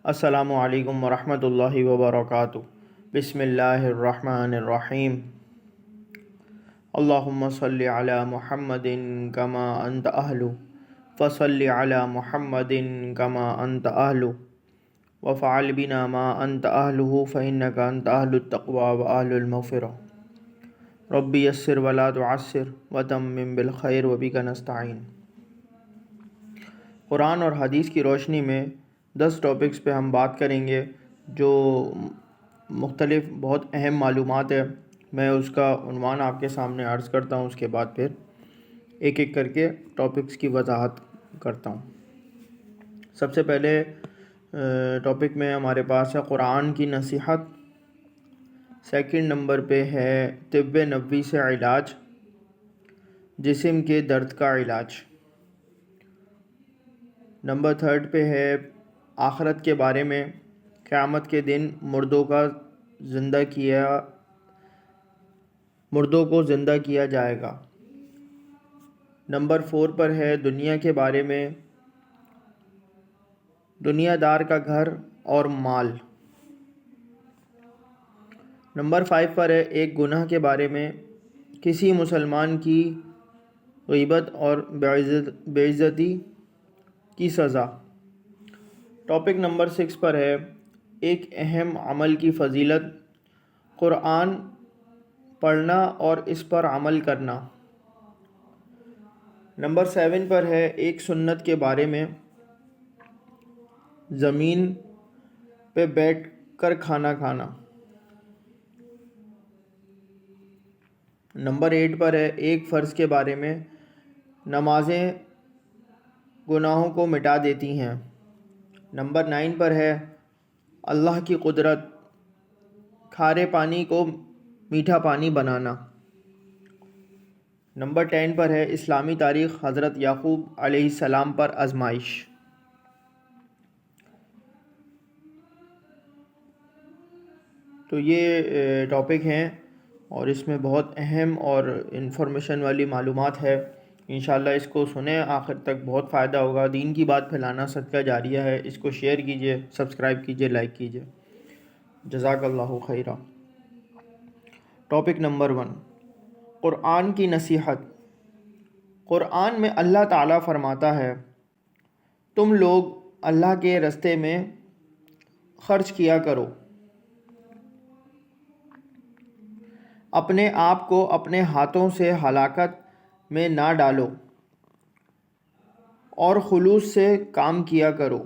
السلام علیکم ورحمۃ اللہ وبرکاتہ۔ بسم اللہ الرحمن الرحیم۔ اللہم صلی علی محمد کما انت اہل فصلی علی محمد کما انت اہل وفعل بنا ما انت اہلہ فانک انت اہل التقوی واہل المغفرہ۔ ربی یسر ولا تعسر وتمم بالخیر وبک نستعین۔ قرآن اور حدیث کی روشنی میں 10 ٹاپکس پہ ہم بات کریں گے جو مختلف بہت اہم معلومات ہے۔ میں اس کا عنوان آپ کے سامنے عرض کرتا ہوں، اس کے بعد پھر ایک ایک کر کے ٹاپکس کی وضاحت کرتا ہوں۔ سب سے پہلے ٹاپک میں ہمارے پاس ہے قرآن کی نصیحت۔ سیکنڈ نمبر پہ ہے طب نبوی سے علاج، جسم کے درد کا علاج۔ نمبر 3 پہ ہے آخرت کے بارے میں، قیامت کے دن مردوں کو زندہ کیا جائے گا۔ نمبر 4 پر ہے دنیا کے بارے میں، دنیا دار کا گھر اور مال۔ نمبر 5 پر ہے ایک گناہ کے بارے میں، کسی مسلمان کی غیبت اور بے عزتی کی سزا۔ ٹاپک نمبر 6 پر ہے ایک اہم عمل کی فضیلت، قرآن پڑھنا اور اس پر عمل کرنا۔ نمبر 7 پر ہے ایک سنت کے بارے میں، زمین پہ بیٹھ کر کھانا کھانا۔ نمبر 8 پر ہے ایک فرض کے بارے میں، نمازیں گناہوں کو مٹا دیتی ہیں۔ نمبر 9 پر ہے اللہ کی قدرت، کھارے پانی کو میٹھا پانی بنانا۔ نمبر 10 پر ہے اسلامی تاریخ، حضرت یعقوب علیہ السلام پر آزمائش۔ تو یہ ٹاپک ہیں اور اس میں بہت اہم اور انفارمیشن والی معلومات ہے۔ انشاءاللہ اس کو سنیں آخر تک، بہت فائدہ ہوگا۔ دین کی بات پھیلانا صدقہ جاریہ ہے، اس کو شیئر کیجئے، سبسکرائب کیجئے، لائک کیجئے۔ جزاک اللہ خیرہ۔ ٹاپک نمبر 1، قرآن کی نصیحت۔ قرآن میں اللہ تعالیٰ فرماتا ہے، تم لوگ اللہ کے راستے میں خرچ کیا کرو، اپنے آپ کو اپنے ہاتھوں سے ہلاکت میں نہ ڈالو اور خلوص سے کام کیا کرو،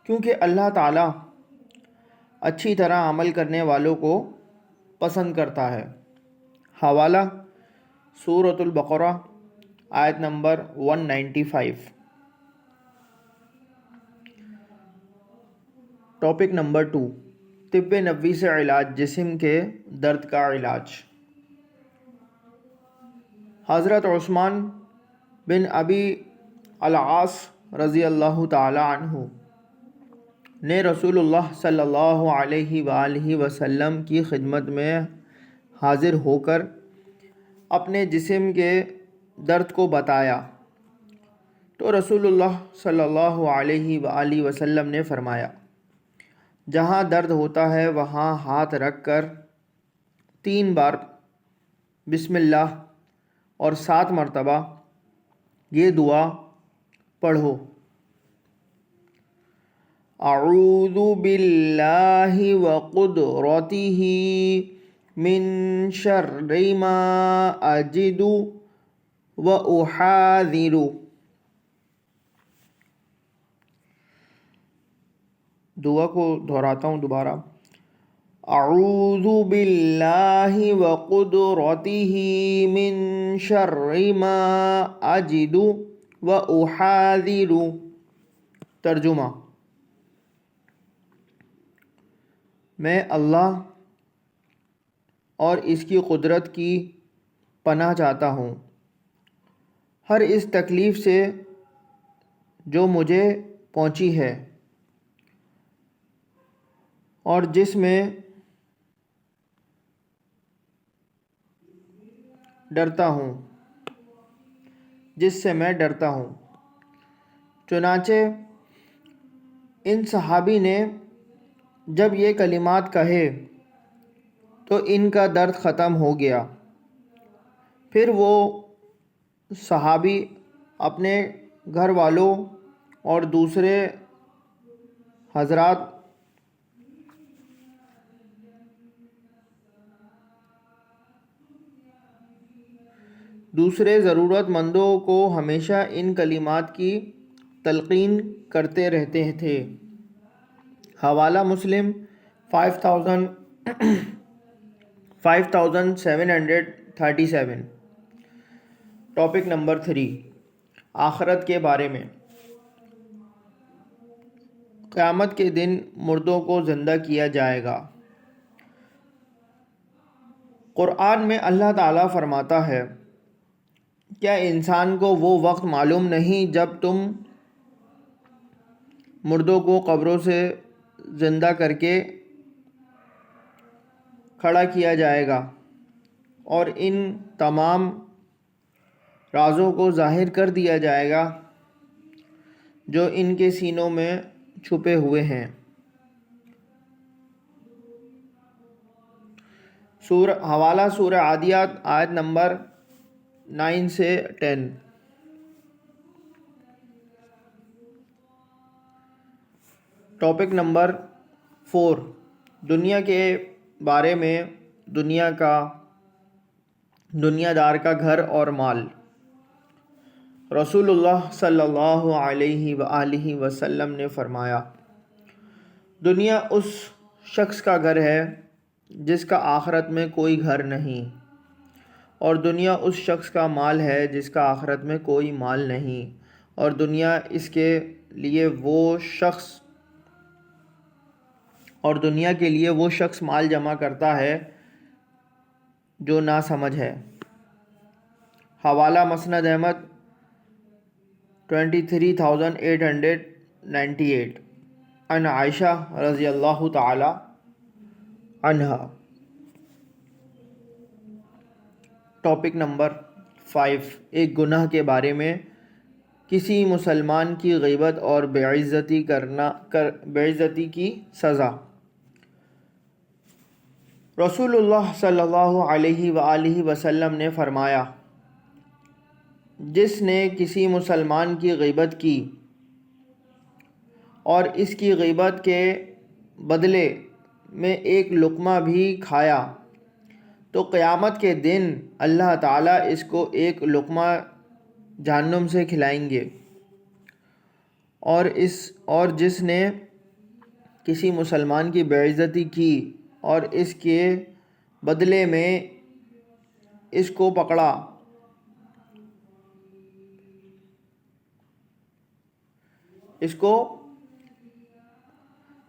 کیونکہ اللہ تعالیٰ اچھی طرح عمل کرنے والوں کو پسند کرتا ہے۔ حوالہ سورۃ البقرہ آیت نمبر 195۔ ٹاپک نمبر 2، طب نبوی سے علاج، جسم کے درد کا علاج۔ حضرت عثمان بن ابی العاص رضی اللہ تعالی عنہ نے رسول اللہ صلی اللہ علیہ وآلہ وسلم کی خدمت میں حاضر ہو کر اپنے جسم کے درد کو بتایا تو رسول اللہ صلی اللہ علیہ وآلہ وسلم نے فرمایا، جہاں درد ہوتا ہے وہاں ہاتھ رکھ کر 3 بار بسم اللہ اور 7 مرتبہ یہ دعا پڑھو، اعوذ باللہ وقدرتہ من شر ما اجد واحاذر۔ دعا کو دہراتا ہوں دوبارہ، اعوذ باللہ وقدرتہ من شر ما اجد واحاذر۔ ترجمہ، میں اللہ اور اس کی قدرت کی پناہ چاہتا ہوں ہر اس تکلیف سے جو مجھے پہنچی ہے اور جس میں جس سے میں ڈرتا ہوں۔ چنانچہ ان صحابی نے جب یہ کلمات کہے تو ان کا درد ختم ہو گیا۔ پھر وہ صحابی اپنے گھر والوں اور دوسرے ضرورت مندوں کو ہمیشہ ان کلمات کی تلقین کرتے رہتے تھے۔ حوالہ مسلم 5737۔ ٹاپک نمبر 3، آخرت کے بارے میں۔ قیامت کے دن مردوں کو زندہ کیا جائے گا۔ قرآن میں اللہ تعالیٰ فرماتا ہے، کیا انسان کو وہ وقت معلوم نہیں جب تم مردوں کو قبروں سے زندہ کر کے کھڑا کیا جائے گا اور ان تمام رازوں کو ظاہر کر دیا جائے گا جو ان کے سینوں میں چھپے ہوئے ہیں۔ حوالہ سورہ عادیات آیت نمبر 9 سے 10۔ ٹاپک نمبر 4، دنیا کے بارے میں، دنیا دار کا گھر اور مال۔ رسول اللہ صلی اللہ علیہ وآلہ وسلم نے فرمایا، دنیا اس شخص کا گھر ہے جس کا آخرت میں کوئی گھر نہیں، اور دنیا اس شخص کا مال ہے جس کا آخرت میں کوئی مال نہیں، اور دنیا کے لیے وہ شخص مال جمع کرتا ہے جو ناسمجھ ہے۔ حوالہ مسند احمد 23898۔ عن عائشہ رضی اللہ تعالی عنہا۔ ٹاپک نمبر 5، ایک گناہ کے بارے میں، کسی مسلمان کی غیبت اور بے عزتی کی سزا۔ رسول اللہ صلی اللہ علیہ وآلہ وسلم نے فرمایا، جس نے کسی مسلمان کی غیبت کی اور اس کی غیبت کے بدلے میں ایک لقمہ بھی کھایا تو قیامت کے دن اللہ تعالیٰ اس کو ایک لقمہ جہنم سے کھلائیں گے، اور جس نے کسی مسلمان کی بے عزتی کی اور اس کے بدلے میں اس کو پکڑا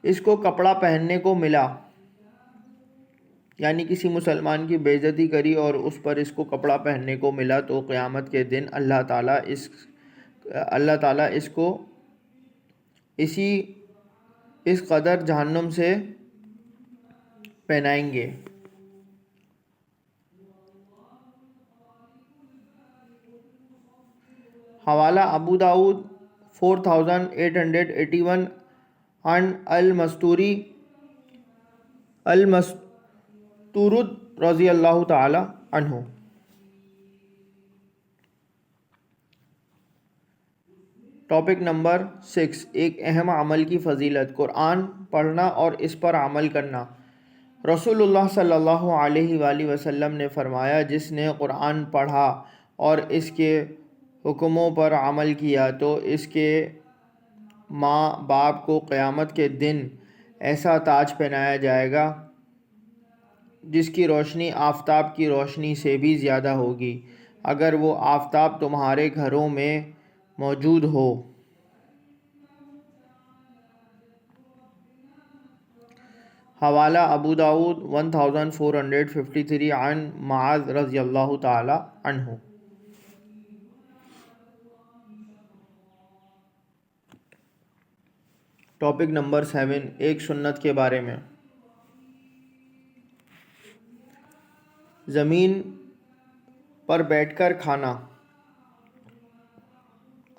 اس کو کپڑا پہننے کو ملا، یعنی کسی مسلمان کی بے عزتی کری اور اس پر اس کو کپڑا پہننے کو ملا، تو قیامت کے دن اللہ تعالیٰ اس کو اس قدر جہنم سے پہنائیں گے۔ حوالہ ابو داؤد 4881۔ عن المستورد رضی اللہ تعالی عنہ۔ ٹاپک نمبر 6، ایک اہم عمل کی فضیلت، قرآن پڑھنا اور اس پر عمل کرنا۔ رسول اللہ صلی اللہ علیہ وآلہ وسلم نے فرمایا، جس نے قرآن پڑھا اور اس کے حکموں پر عمل کیا تو اس کے ماں باپ کو قیامت کے دن ایسا تاج پہنایا جائے گا جس کی روشنی آفتاب کی روشنی سے بھی زیادہ ہوگی، اگر وہ آفتاب تمہارے گھروں میں موجود ہو۔ حوالہ ابو داؤد 1453۔ عن معاذ رضی اللہ تعالی عنہ۔ ٹاپک نمبر 7، ایک سنت کے بارے میں۔ زمین پر بیٹھ کر کھانا۔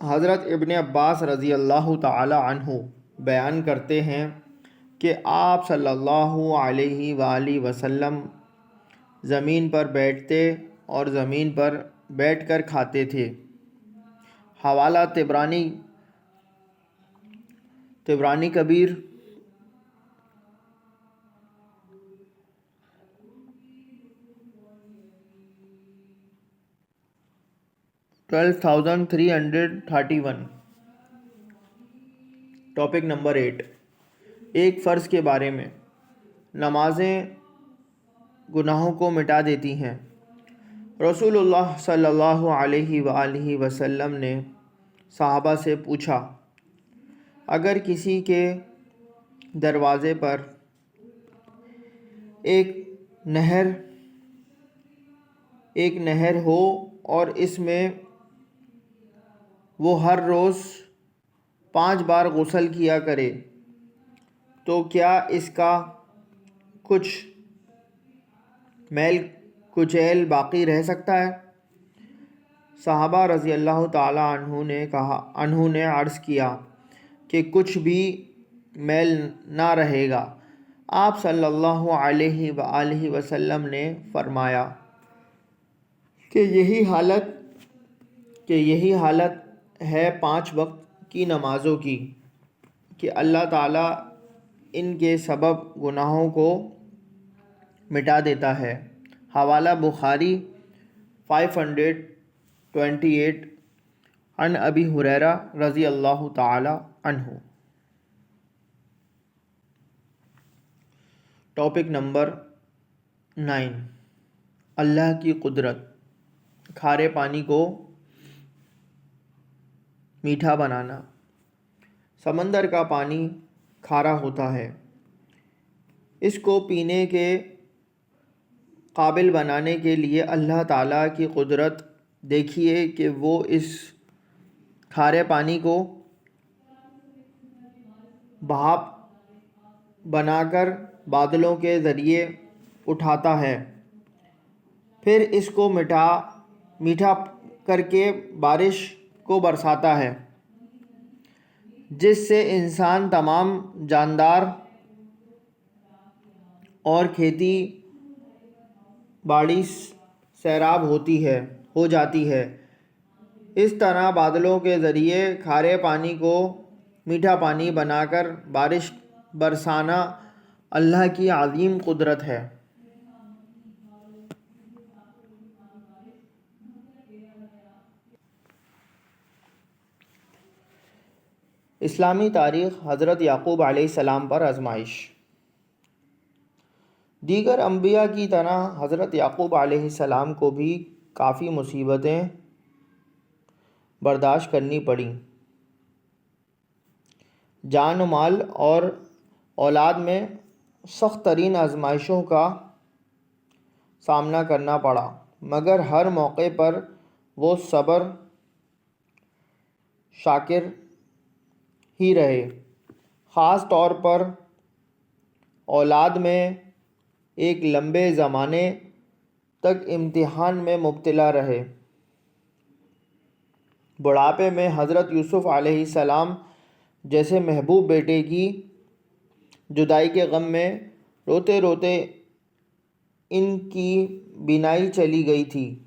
حضرت ابن عباس رضی اللہ تعالی عنہ بیان کرتے ہیں کہ آپ صلی اللہ علیہ وآلہ وسلم زمین پر بیٹھتے اور زمین پر بیٹھ کر کھاتے تھے۔ حوالہ طبرانی کبیر 12331۔ ٹاپک نمبر 8، ایک فرض کے بارے میں۔ نمازیں گناہوں کو مٹا دیتی ہیں۔ رسول اللہ صلی اللہ علیہ وآلہ وسلم نے صحابہ سے پوچھا، اگر کسی کے دروازے پر ایک نہر ہو اور اس میں وہ ہر روز 5 بار غسل کیا کرے تو کیا اس کا کچھ میل کچیل باقی رہ سکتا ہے؟ صحابہ رضی اللہ تعالی عنہ نے عرض کیا کہ کچھ بھی میل نہ رہے گا۔ آپ صلی اللہ علیہ وآلہ وسلم نے فرمایا کہ یہی حالت ہے 5 وقت کی نمازوں کی کہ اللہ تعالیٰ ان کے سبب گناہوں کو مٹا دیتا ہے۔ حوالہ بخاری 528 عن ابی ہریرہ رضی اللہ تعالی عنہ۔ ٹاپک نمبر 9، اللہ کی قدرت، کھارے پانی کو میٹھا بنانا۔ سمندر کا پانی کھارا ہوتا ہے، اس کو پینے کے قابل بنانے کے لیے اللہ تعالیٰ کی قدرت دیکھیے کہ وہ اس کھارے پانی کو بھاپ بنا کر بادلوں کے ذریعے اٹھاتا ہے، پھر اس کو میٹھا کر کے بارش کو برساتا ہے، جس سے انسان تمام جاندار اور کھیتی باڑی سیراب ہو جاتی ہے۔ اس طرح بادلوں کے ذریعے کھارے پانی کو میٹھا پانی بنا کر بارش برسانا اللہ کی عظیم قدرت ہے۔ اسلامی تاریخ، حضرت یعقوب علیہ السلام پر آزمائش۔ دیگر انبیاء کی طرح حضرت یعقوب علیہ السلام کو بھی کافی مصیبتیں برداشت کرنی پڑیں۔ جان و مال اور اولاد میں سخت ترین آزمائشوں کا سامنا کرنا پڑا، مگر ہر موقع پر وہ صبر شاکر ہی رہے۔ خاص طور پر اولاد میں ایک لمبے زمانے تک امتحان میں مبتلا رہے۔ بڑھاپے میں حضرت یوسف علیہ السلام جیسے محبوب بیٹے کی جدائی کے غم میں روتے روتے ان کی بینائی چلی گئی تھی۔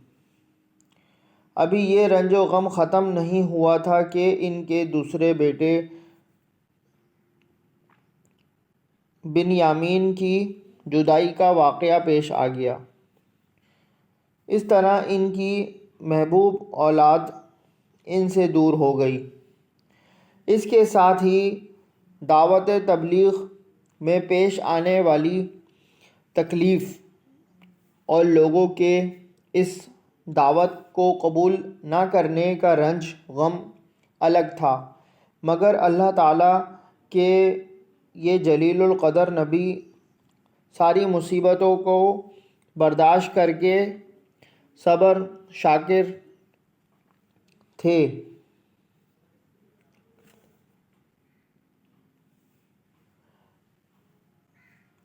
ابھی یہ رنج و غم ختم نہیں ہوا تھا کہ ان کے دوسرے بیٹے بنیامین کی جدائی کا واقعہ پیش آ گیا۔ اس طرح ان کی محبوب اولاد ان سے دور ہو گئی۔ اس کے ساتھ ہی دعوت تبلیغ میں پیش آنے والی تکلیف اور لوگوں کے اس دعوت کو قبول نہ کرنے کا رنج غم الگ تھا، مگر اللہ تعالیٰ کے یہ جلیل القدر نبی ساری مصیبتوں کو برداشت کر کے صبر شاکر تھے۔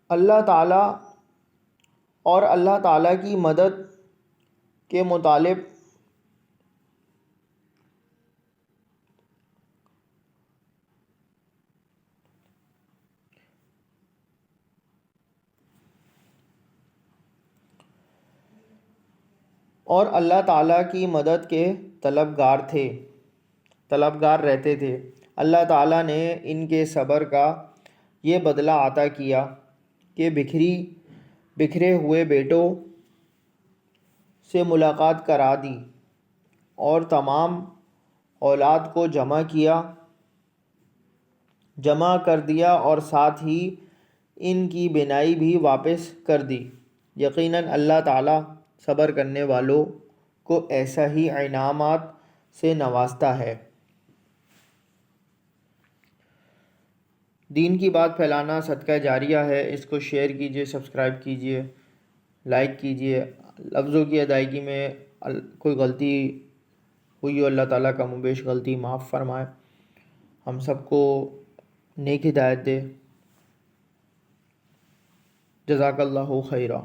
اللہ تعالیٰ کی مدد کے مطالب اور اللہ تعالیٰ کی مدد کے طلبگار رہتے تھے۔ اللہ تعالیٰ نے ان کے صبر کا یہ بدلہ عطا کیا کہ بکھرے ہوئے بیٹوں سے ملاقات کرا دی اور تمام اولاد کو جمع کر دیا اور ساتھ ہی ان کی بینائی بھی واپس کر دی۔ یقیناً اللہ تعالیٰ صبر کرنے والوں کو ایسا ہی انعامات سے نوازتا ہے۔ دین کی بات پھیلانا صدقہ جاریہ ہے، اس کو شیئر کیجیے، سبسکرائب کیجیے، لائک کیجیے۔ لفظوں کی ادائیگی میں کوئی غلطی ہوئی ہو، اللہ تعالیٰ کا بیش غلطی معاف فرمائے، ہم سب کو نیک ہدایت دے۔ جزاک اللہ خیرہ۔